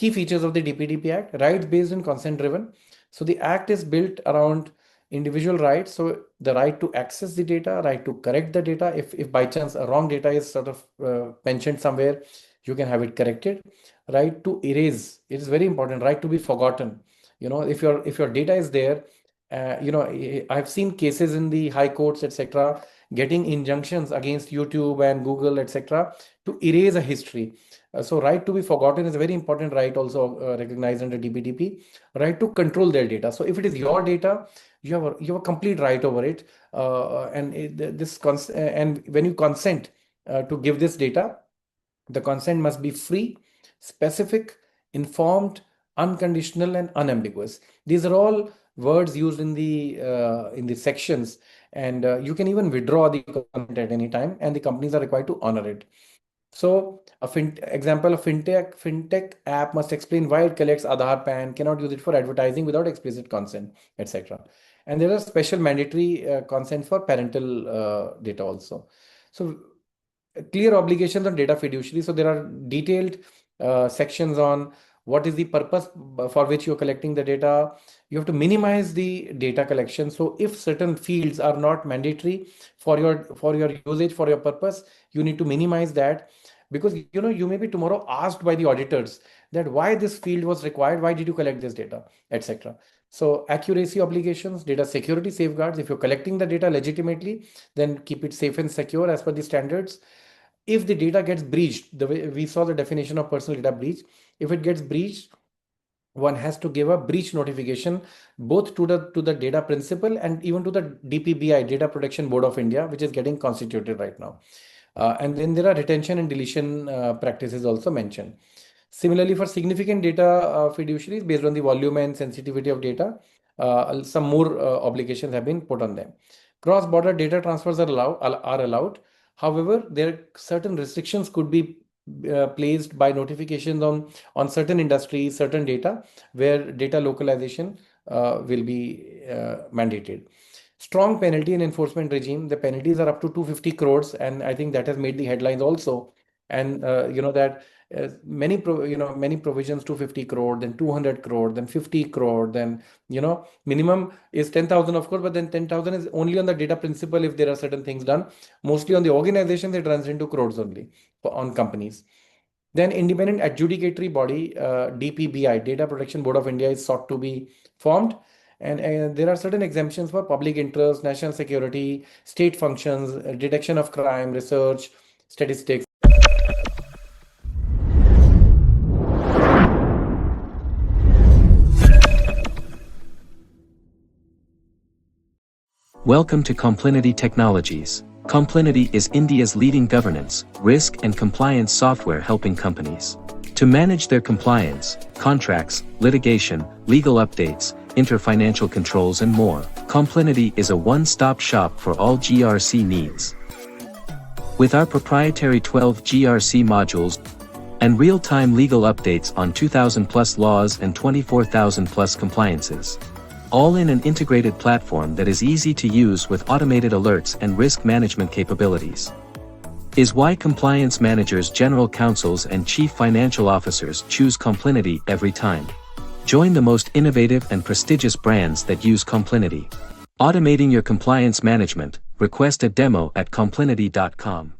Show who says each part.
Speaker 1: Key features of the DPDP Act: rights based and consent driven. So the act is built around individual rights. So the right to access the data, right to correct the data. If by chance a wrong data is sort of mentioned somewhere, you can have it corrected. Right to erase. It is very important. Right to be forgotten. If your data is there, I've seen cases in the high courts, etc., getting injunctions against YouTube and Google, etc., to erase a history. So right to be forgotten is a very important right, also recognized under DPDP. Right to control their data. So if it is your data, you have a complete right over it. And when you consent to give this data, the consent must be free, specific, informed, unconditional, and unambiguous. These are all words used in the sections, and you can even withdraw the consent at any time, and the companies are required to honor it. So example, a fintech app must explain why it collects Aadhaar, PAN, cannot use it for advertising without explicit consent, etc. And there are special mandatory consent for parental data also. So clear obligations on data fiduciary. So there are detailed sections on what is the purpose for which you're collecting the data. You have to minimize the data collection. So if certain fields are not mandatory for your usage, for your purpose, you need to minimize that, because you may be tomorrow asked by the auditors that why this field was required, why did you collect this data, etc. So accuracy obligations, data security safeguards. If you're collecting the data legitimately, then keep it safe and secure as per the standards. If the data gets breached, the way we saw the definition of personal data breach, if it gets breached, one has to give a breach notification both to the data principal and even to the DPBI, Data Protection Board of India, which is getting constituted right now. And then there are retention and deletion practices also mentioned. Similarly, for significant data fiduciaries, based on the volume and sensitivity of data, some more obligations have been put on them. Cross-border data transfers are allowed. However, there are certain restrictions could be placed by notifications on certain industries, certain data, where data localization will be mandated. Strong penalty and enforcement regime. The penalties are up to 250 crores, and I think that has made the headlines also. And that many provisions, 250 crore, then 200 crore, then 50 crore, then minimum is 10,000, of course, but then 10,000 is only on the data principal if there are certain things done. Mostly on the organization, it runs into crores only on companies. Then independent adjudicatory body, DPBI, Data Protection Board of India, is sought to be formed. And there are certain exemptions for public interest, national security, state functions, detection of crime, research, statistics.
Speaker 2: Welcome to Complinity Technologies. Complinity is India's leading governance, risk and compliance software helping companies to manage their compliance, contracts, litigation, legal updates, inter-financial controls and more. Complinity is a one-stop shop for all GRC needs. With our proprietary 12 GRC modules and real-time legal updates on 2,000+ laws and 24,000+ compliances, all in an integrated platform that is easy to use with automated alerts and risk management capabilities, is why compliance managers, general counsels and chief financial officers choose Complinity every time. Join the most innovative and prestigious brands that use Complinity. Automating your compliance management. Request a demo at complinity.com.